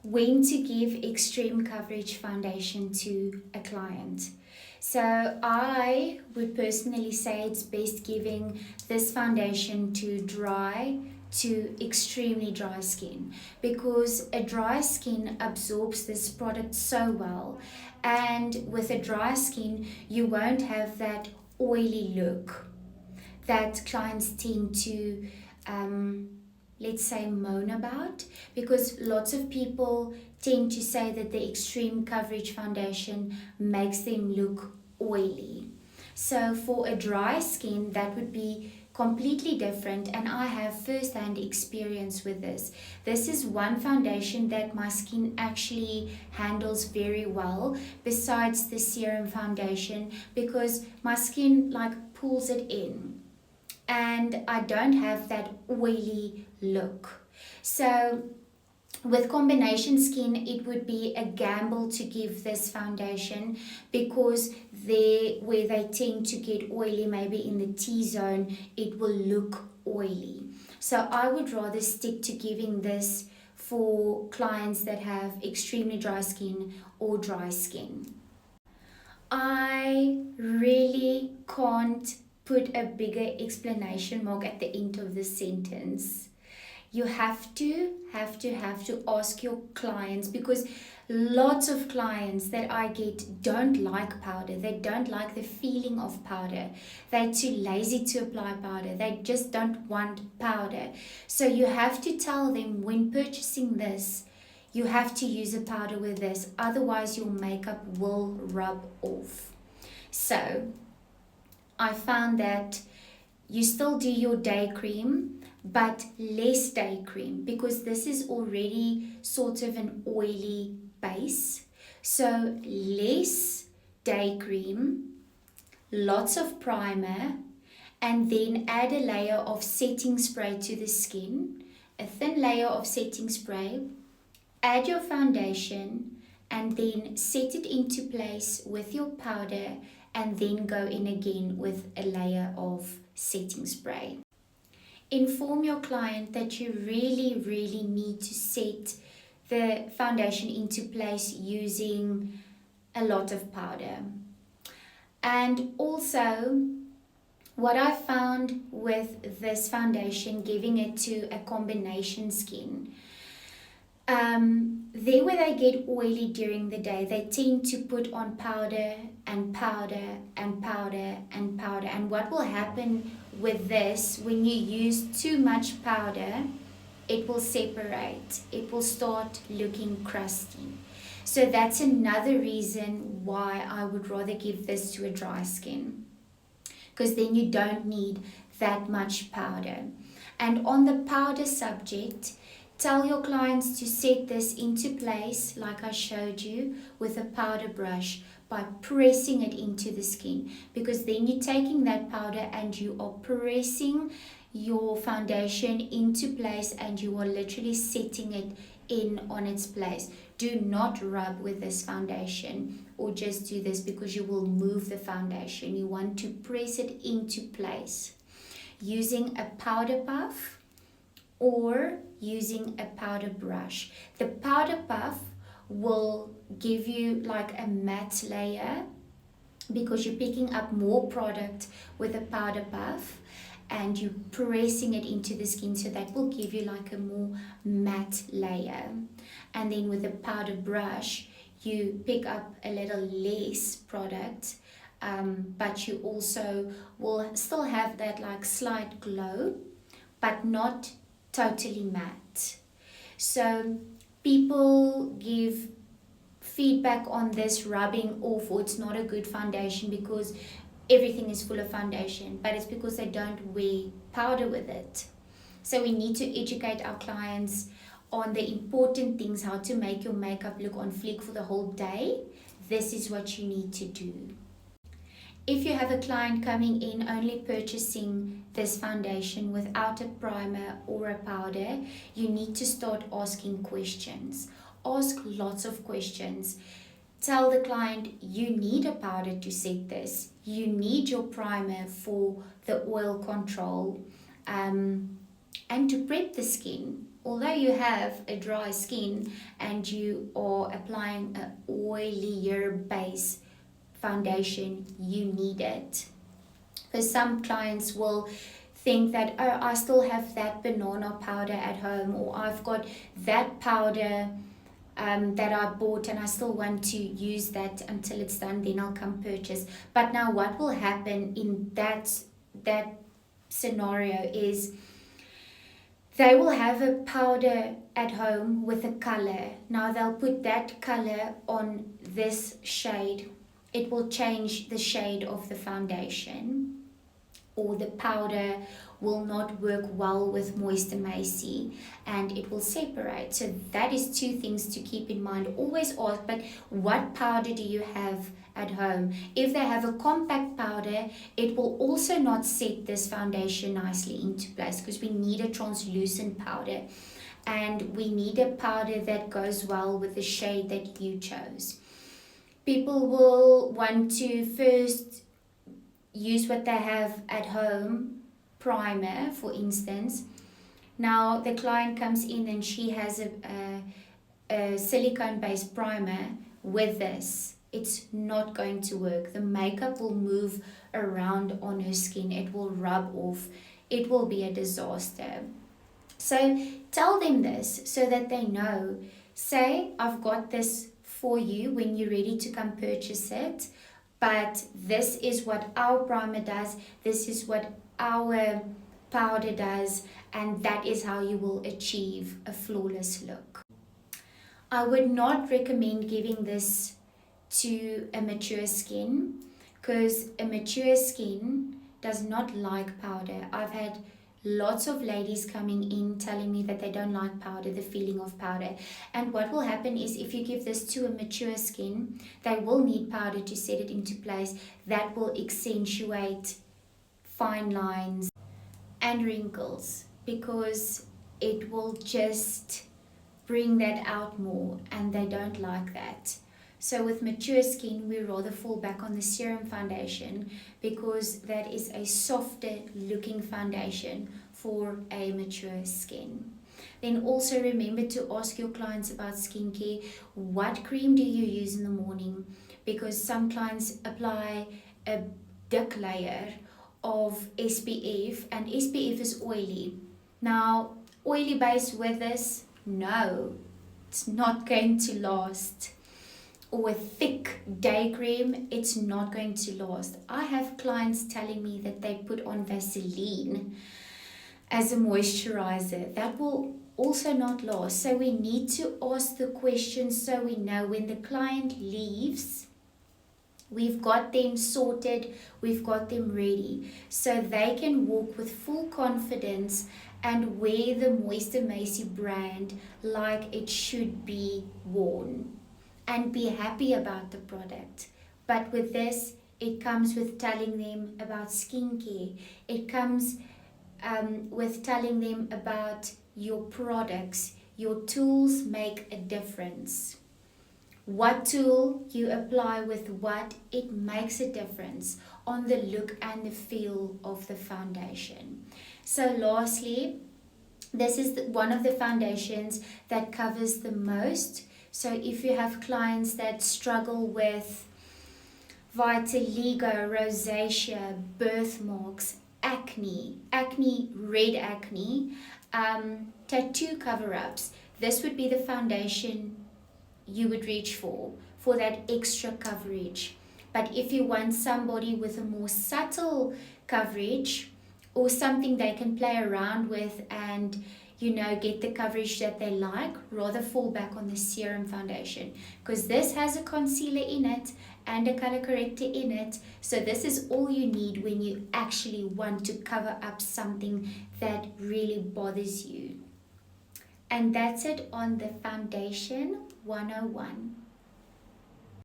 when to give extreme coverage foundation to a client. So I would personally say it's best giving this foundation to dry to extremely dry skin, because a dry skin absorbs this product so well, and with a dry skin you won't have that oily look that clients tend to let's say moan about, because lots of people tend to say that the extreme coverage foundation makes them look oily. So for a dry skin that would be completely different, and I have first-hand experience with this. This is one foundation that my skin actually handles very well besides the serum foundation, because my skin like pulls it in and I don't have that oily look. So with combination skin, it would be a gamble to give this foundation, because where they tend to get oily, maybe in the T-zone, it will look oily. So I would rather stick to giving this for clients that have extremely dry skin or dry skin. I really can't put a bigger explanation mark at the end of the sentence. You have to ask your clients, because lots of clients that I get don't like powder. They don't like the feeling of powder. They're too lazy to apply powder. They just don't want powder. So you have to tell them, when purchasing this, you have to use a powder with this, otherwise your makeup will rub off. So I found that you still do your day cream, but less day cream, because this is already sort of an oily base. So less day cream, lots of primer, and then add a layer of setting spray to the skin, a thin layer of setting spray, add your foundation, and then set it into place with your powder, and then go in again with a layer of setting spray. Inform your client that you really need to set the foundation into place using a lot of powder. And also, what I found with this foundation, giving it to a combination skin, there where they get oily during the day, they tend to put on powder and powder and powder and powder. And what will happen with this, when you use too much powder, it will separate. It will start looking crusty. So that's another reason why I would rather give this to a dry skin, because then you don't need that much powder. And on the powder subject, tell your clients to set this into place like I showed you with a powder brush, by pressing it into the skin, because then you're taking that powder and you are pressing your foundation into place, and you are literally setting it in on its place. Do not rub with this foundation or just do this, because you will move the foundation. You want to press it into place using a powder puff or using a powder brush. The powder puff will give you like a matte layer, because you're picking up more product with a powder puff and you're pressing it into the skin, so that will give you like a more matte layer. And then with a powder brush, you pick up a little less product, but you also will still have that like slight glow, but not totally matte. So people give feedback on this rubbing off, or it's not a good foundation because everything is full of foundation, but it's because they don't wear powder with it. So we need to educate our clients on the important things, how to make your makeup look on fleek for the whole day. This is what you need to do. If you have a client coming in only purchasing this foundation without a primer or a powder, you need to start asking questions. Ask lots of questions. Tell the client, you need a powder to set this. You need your primer for the oil control, and to prep the skin. although you have a dry skin and you are applying an oilier base foundation, you need it. Because some clients will think that, oh, I still have that banana powder at home, or I've got that powder that I bought and I still want to use that until it's done, then I'll come purchase. But now what will happen in that scenario is they will have a powder at home with a color. Now they'll put that color on this shade. It will change the shade of the foundation, or the powder will not work well with Moisture Macy and it will separate. So that is two things to keep in mind. Always ask, but what powder do you have at home? If they have a compact powder, it will also not set this foundation nicely into place, because we need a translucent powder and we need a powder that goes well with the shade that you chose. People will want to first use what they have at home, primer for instance. Now the client comes in and she has a silicone based primer with this. It's not going to work. The makeup will move around on her skin. It will rub off. It will be a disaster. So tell them this so that they know. Say, I've got this for you when you're ready to come purchase it. But this is what our primer does, this is what our powder does, and that is how you will achieve a flawless look. I would not recommend giving this to a mature skin, because a mature skin does not like powder. I've had lots of ladies coming in telling me that they don't like powder, the feeling of powder. And what will happen is, if you give this to a mature skin, they will need powder to set it into place. That will accentuate fine lines and wrinkles, because it will just bring that out more, and they don't like that. So with mature skin, we rather fall back on the serum foundation, because that is a softer looking foundation for a mature skin. Then also remember to ask your clients about skincare. What cream do you use in the morning? Because some clients apply a thick layer of SPF, and SPF is oily. Now, oily base with this, no, it's not going to last. Or a thick day cream, it's not going to last. I have clients telling me that they put on Vaseline as a moisturizer. That will also not last. So we need to ask the questions so we know when the client leaves, we've got them sorted, we've got them ready, so they can walk with full confidence and wear the Moisture Macy brand like it should be worn, and be happy about the product. But with this, it comes with telling them about skincare. It comes with telling them about your products. Your tools make a difference. What tool you apply with what, it makes a difference on the look and the feel of the foundation. So lastly, this is one of the foundations that covers the most. So if you have clients that struggle with vitiligo, rosacea, birthmarks, acne, red acne, tattoo cover-ups, this would be the foundation you would reach for that extra coverage. But if you want somebody with a more subtle coverage, or something they can play around with and get the coverage that they like, rather fall back on the serum foundation, because this has a concealer in it and a color corrector in it. So this is all you need when you actually want to cover up something that really bothers you. And that's it on the Foundation 101.